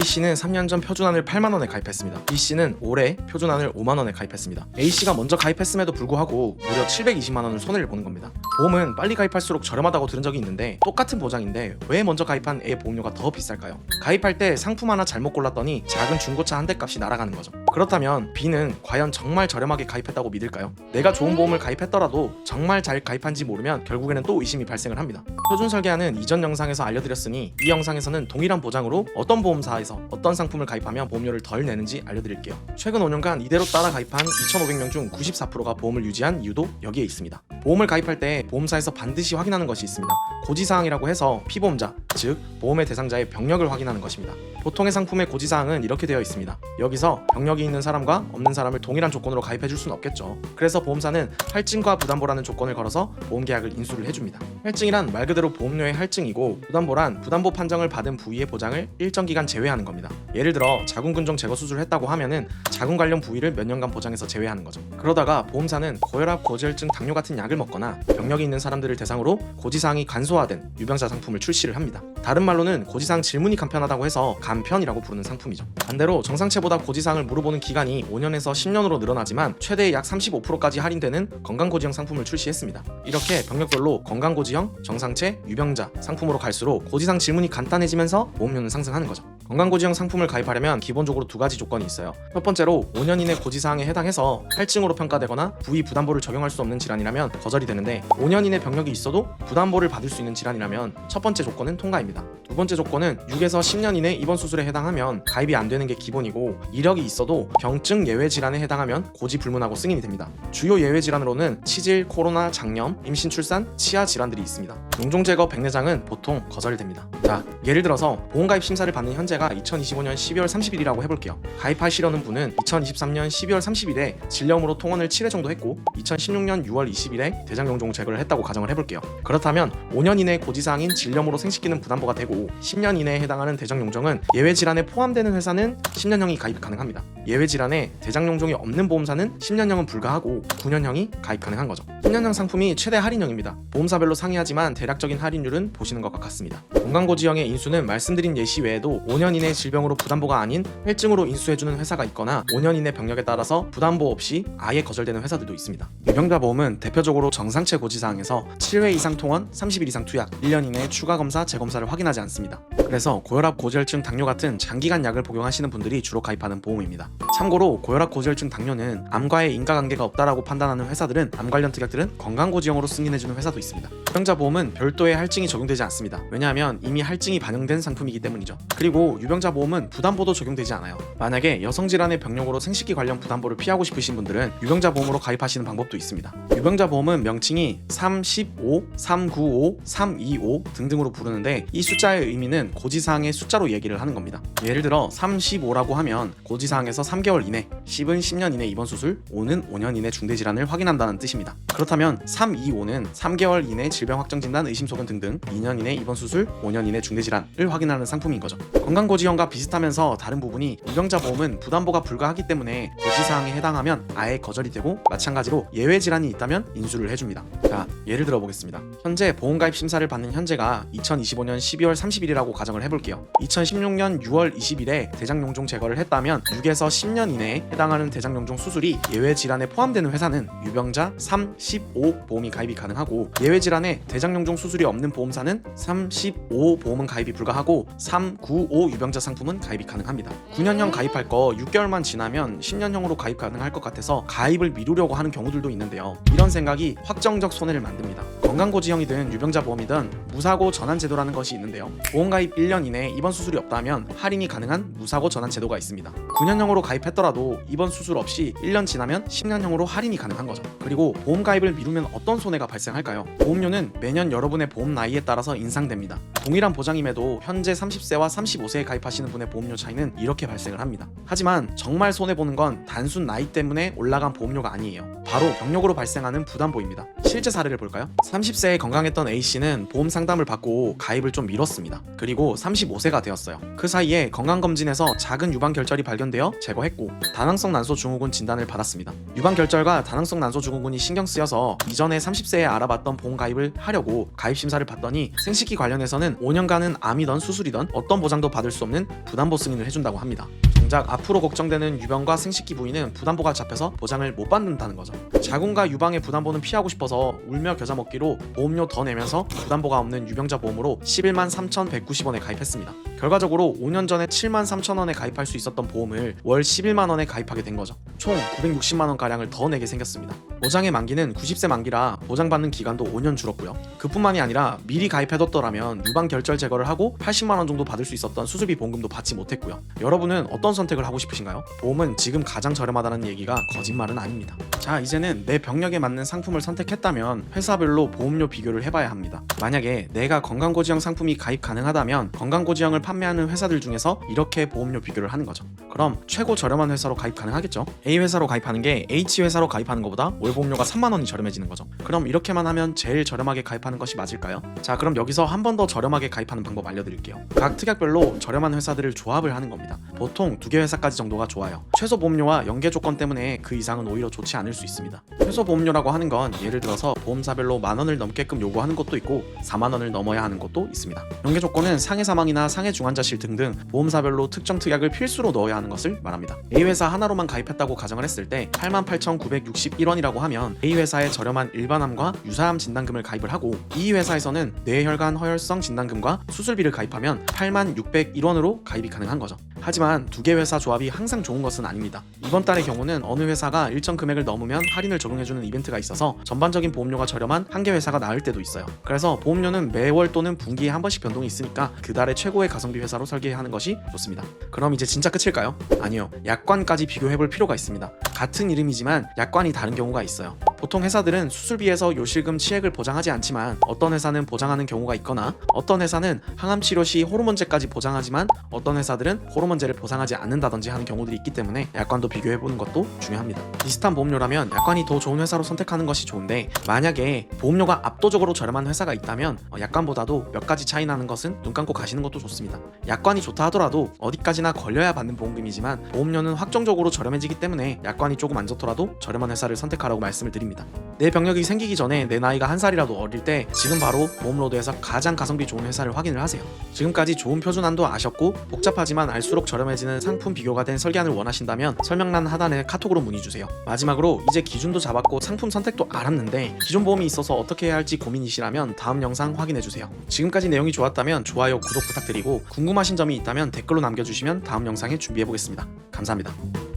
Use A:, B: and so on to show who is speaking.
A: A씨는 3년 전 표준안을 8만원에 가입했습니다. B씨는 올해 표준안을 5만원에 가입했습니다. A씨가 먼저 가입했음에도 불구하고 무려 720만원을 손해를 보는 겁니다. 보험은 빨리 가입할수록 저렴하다고 들은 적이 있는데 똑같은 보장인데 왜 먼저 가입한 A의 보험료가 더 비쌀까요? 가입할 때 상품 하나 잘못 골랐더니 작은 중고차 한 대 값이 날아가는 거죠. 그렇다면 B는 과연 정말 저렴하게 가입했다고 믿을까요? 내가 좋은 보험을 가입했더라도 정말 잘 가입한지 모르면 결국에는 또 의심이 발생을 합니다. 표준 설계하는 이전 영상에서 알려드렸으니 이 영상에서는 동일한 보장으로 어떤 보험사에서 어떤 상품을 가입하면 보험료를 덜 내는지 알려드릴게요. 최근 5년간 이대로 따라 가입한 2,500명 중 94%가 보험을 유지한 이유도 여기에 있습니다. 보험을 가입할 때 보험사에서 반드시 확인하는 것이 있습니다. 고지사항이라고 해서 피보험자, 즉 보험의 대상자의 병력을 확인하는 것입니다. 보통의 상품의 고지사항은 이렇게 되어 있습니다. 여기서 병력이 있는 사람과 없는 사람을 동일한 조건으로 가입해줄 수는 없겠죠. 그래서 보험사는 할증과 부담보라는 조건을 걸어서 보험계약을 인수를 해줍니다. 할증이란 말 그대로 보험료의 할증이고, 부담보란 부담보 판정을 받은 부위의 보장을 일정 기간 제외하는 겁니다. 예를 들어 자궁근종 제거 수술을 했다고 하면은 자궁 관련 부위를 몇 년간 보장해서 제외하는 거죠. 그러다가 보험사는 고혈압, 고지혈증, 당뇨 같은 약을 먹거나 병력이 있는 사람들을 대상으로 고지사항이 간소화된 유병자 상품을 출시를 합니다. 다른 말로는 고지사항 질문이 간편하다고 해서 간편이라고 부르는 상품이죠. 반대로 정상체보다 고지사항을 물어보는 기간이 5년에서 10년으로 늘어나지만 최대 약 35%까지 할인되는 건강고지형 상품을 출시했습니다. 이렇게 병력별로 건강고지형, 정상체, 유병자 상품으로 갈수록 고지사항 질문이 간단해지면서 보험료는 상승하는 거죠. 건강고지형 상품을 가입하려면 기본적으로 두 가지 조건이 있어요. 첫 번째로 5년 이내 고지사항에 해당해서 할증으로 평가되거나 부위 부담보를 적용할 수 없는 질환이라면 거절이 되는데, 5년 이내 병력이 있어도 부담보를 받을 수 있는 질환이라면 첫 번째 조건은 통과입니다. 두 번째 조건은 6에서 10년 이내 입원 수술에 해당하면 가입이 안 되는 게 기본이고, 이력이 있어도 병증 예외 질환에 해당하면 고지 불문하고 승인이 됩니다. 주요 예외 질환으로는 치질, 코로나, 장염, 임신, 출산, 치아 질환들이 있습니다. 용종 제거, 백내장은 보통 거절됩니다. 자, 예를 들어서 보험 가입 심사를 받는 현재가 2025년 12월 30일이라고 해볼게요. 가입하시려는 분은 2023년 12월 30일에 질염으로 통원을 7회 정도 했고 2016년 6월 20일에 대장용종 제거를 했다고 가정을 해볼게요. 그렇다면 5년 이내 고지사항인 질염으로 생식기는 부담보가 되고 10년 이내에 해당하는 대장용종은 예외 질환에 포함되는 회사는 10년형이 가입 가능합니다. 예외 질환에 대장용종이 없는 보험사는 10년형은 불가하고 9년형이 가입 가능한 거죠. 10년형 상품이 최대 할인형입니다. 보험사별로 상이하지만 대략적인 할인율은 보시는 것과 같습니다. 건강고지형의 인수는 말씀드린 예시 외에도 5년 이내 질병으로 부담보가 아닌 혈증으로 인수해주는 회사가 있거나 5년 이내 병력에 따라서 부담보 없이 아예 거절되는 회사들도 있습니다. 유병자 보험은 대표적으로 정상체 고지사항에서 7회 이상 통원, 30일 이상 투약, 1년 이내에 추가 검사, 재검사를 확인하지 않습니다. 그래서 고혈압, 고지혈증, 당뇨 같은 장기간 약을 복용하시는 분들이 주로 가입하는 보험입니다. 참고로 고혈압, 고지혈증, 당뇨는 암과의 인과관계가 없다라고 판단하는 회사들은, 암 관련 특약들은 건강고지형으로 승인해주는 회사도 있습니다. 유병자 보험은 별도의 할증이 적용되지 않습니다. 왜냐하면 이미 할증이 반영된 상품이기 때문이죠. 그리고 유병자 보험은 부담보도 적용되지 않아요. 만약에 여성질환의 병력으로 생식기 관련 부담보를 피하고 싶으신 분들은 유병자 보험으로 가입하시는 방법도 있습니다. 유병자 보험은 명칭이 315, 395, 325 등등으로 부르는데, 이 숫자의 의미는 고지사항의 숫자로 얘기를 하는 겁니다. 예를 들어 315라고 하면 고지사항에서 3개월 이내, 10은 10년 이내 입원 수술, 5는 5년 이내 중대질환을 확인한다는 뜻입니다. 그렇다면 325는 3개월 이내 질병 확정 진단, 의심 소견 등등 2년 이내 입원 수술, 5년 이내 중대질환을 확인하는 상품인 거죠. 건강고지형과 비슷하면서 다른 부분이 유병자 보험은 부담보가 불가하기 때문에 고지사항에 해당하면 아예 거절이 되고, 마찬가지로 예외 질환이 있다면 인수를 해줍니다. 자, 예를 들어 보겠습니다. 현재 보험가입 심사를 받는 현재가 2025년 12월 30일이라고 가정을 해볼게요. 2016년 6월 20일에 대장용종 제거를 했다면 6에서 10년 이내에 해당하는 대장용종 수술이 예외 질환에 포함되는 회사는 유병자 315 보험이 가입이 가능하고, 예외 질환에 대장용종 수술이 없는 보험사는 315 보험은 가입이 불가하고 395 유병자 상품은 가입이 가능합니다. 9년형 가입할 거 6개월만 지나면 10년형으로 가입 가능할 것 같아서 가입을 미루려고 하는 경우들도 있는데요. 이런 생각이 확정적 손해를 만듭니다. 건강고지형이든 유병자 보험이든 무사고 전환 제도라는 것이 있는데요. 보험 가입 1년 이내에 입원 수술이 없다면 할인이 가능한 무사고 전환 제도가 있습니다. 9년형으로 가입했더라도 입원 수술 없이 1년 지나면 10년형으로 할인이 가능한 거죠. 그리고 보험 가입을 미루면 어떤 손해가 발생할까요? 보험료는 매년 여러분의 보험 나이에 따라서 인상됩니다. 동일한 보장임에도 현재 30세와 35세에 가입하시는 분의 보험료 차이는 이렇게 발생을 합니다. 하지만 정말 손해보는 건 단순 나이 때문에 올라간 보험료가 아니에요. 바로 병력으로 발생하는 부담보입니다. 실제 사례를 볼까요? 30세에 건강했던 A씨는 보험 상담을 받고 가입을 좀 미뤘습니다. 그리고 35세가 되었어요. 그 사이에 건강검진에서 작은 유방결절이 발견되어 제거했고 다낭성 난소 증후군 진단을 받았습니다. 유방결절과 다낭성 난소 증후군이 신경 쓰여서 이전에 30세에 알아봤던 보험 가입을 하려고 가입 심사를 받더니 생식기 관련해서는 5년간은 암이던 수술이던 어떤 보장도 받을 수 없는 부담보 승인을 해준다고 합니다. 정작 앞으로 걱정되는 유병과 생식기 부위는 부담보가 잡혀서 보장을 못 받는다는 거죠. 자궁과 유방의 부담보는 피하고 싶어서 울며 겨자 먹기로 보험료 더 내면서 부담보가 없는 유병자 보험으로 11만 3,190원에 가입했습니다. 결과적으로 5년 전에 7만 3천원에 가입할 수 있었던 보험을 월 11만원에 가입하게 된 거죠. 총 960만원가량을 더 내게 생겼습니다. 보장의 만기는 90세 만기라 보장받는 기간도 5년 줄었고요. 그뿐만이 아니라 미리 가입해뒀더라면 유방결절 제거를 하고 80만원 정도 받을 수 있었던 수술비 보험금도 받지 못했고요. 여러분은 어떤 선택을 하고 싶으신가요? 보험은 지금 가장 저렴하다는 얘기가 거짓말은 아닙니다. 자, 이제는 내 병력에 맞는 상품을 선택했다면 회사별로 보험료 비교를 해봐야 합니다. 만약에 내가 건강고지형 상품이 가입 가능하다면 건강고지형을 판매하는 회사들 중에서 이렇게 보험료 비교를 하는 거죠. 그럼 최고 저렴한 회사로 가입 가능하겠죠? A 회사로 가입하는 게 H 회사로 가입하는 것보다 월 보험료가 3만원이 저렴해지는 거죠. 그럼 이렇게만 하면 제일 저렴하게 가입하는 것이 맞을까요? 자, 그럼 여기서 한 번 더 저렴하게 가입하는 방법 알려드릴게요. 각 특약별로 저렴한 회사들을 조합을 하는 겁니다. 보통 2개 회사까지 정도가 좋아요. 최소 보험료와 연계 조건 때문에 그 이상은 오히려 좋지 않을 수 있습니다. 최소 보험료라고 하는 건 예를 들어서 보험사별로 만원을 넘게끔 요구하는 것도 있고 4만원을 넘어야 하는 것도 있습니다. 연계 조건은 상해 사망이나 상해 중환자실 등등 보험사별로 특정 특약을 필수로 넣어야 하는 것을 말합니다. A 회사 하나로만 가입했다고 가정을 했을 때 88,961원이라고 하면 A 회사의 저렴한 일반암과 유사암 진단금을 가입을 하고 이 회사에서는 뇌혈관 허혈성 진단금과 수술비를 가입하면 86,601원으로 가입이 가능한 거죠. 하지만 2개 회사 조합이 항상 좋은 것은 아닙니다. 이번 달의 경우는 어느 회사가 일정 금액을 넘으면 할인을 적용해주는 이벤트가 있어서 전반적인 보험료가 저렴한 한 개 회사가 나을 때도 있어요. 그래서 보험료는 매월 또는 분기에 한 번씩 변동이 있으니까 그 달의 최고의 가성비 회사로 설계하는 것이 좋습니다. 그럼 이제 진짜 끝일까요? 아니요. 약관까지 비교해볼 필요가 있습니다. 같은 이름이지만 약관이 다른 경우가 있어요. 보통 회사들은 수술비에서 요실금 치액을 보장하지 않지만 어떤 회사는 보장하는 경우가 있거나 어떤 회사는 항암 치료 시 호르몬제까지 보장하지만 어떤 회사들은 호르몬제를 보상하지 않는다든지 하는 경우들이 있기 때문에 약관도 비교해보는 것도 중요합니다. 비슷한 보험료라면 약관이 더 좋은 회사로 선택하는 것이 좋은데 만약에 보험료가 압도적으로 저렴한 회사가 있다면 약관보다도 몇 가지 차이 나는 것은 눈 감고 가시는 것도 좋습니다. 약관이 좋다 하더라도 어디까지나 걸려야 받는 보험금이지만 보험료는 확정적으로 저렴해지기 때문에 약관이 조금 안 좋더라도 저렴한 회사를 선택하라고 말씀을 드립니다. 내 병력이 생기기 전에 내 나이가 한 살이라도 어릴 때 지금 바로 보험로드에서 가장 가성비 좋은 회사를 확인을 하세요. 지금까지 좋은 표준안도 아셨고 복잡하지만 알수록 저렴해지는 상품 비교가 된 설계안을 원하신다면 설명란 하단에 카톡으로 문의주세요. 마지막으로 이제 기준도 잡았고 상품 선택도 알았는데 기존 보험이 있어서 어떻게 해야 할지 고민이시라면 다음 영상 확인해주세요. 지금까지 내용이 좋았다면 좋아요, 구독 부탁드리고 궁금하신 점이 있다면 댓글로 남겨주시면 다음 영상에 준비해보겠습니다. 감사합니다.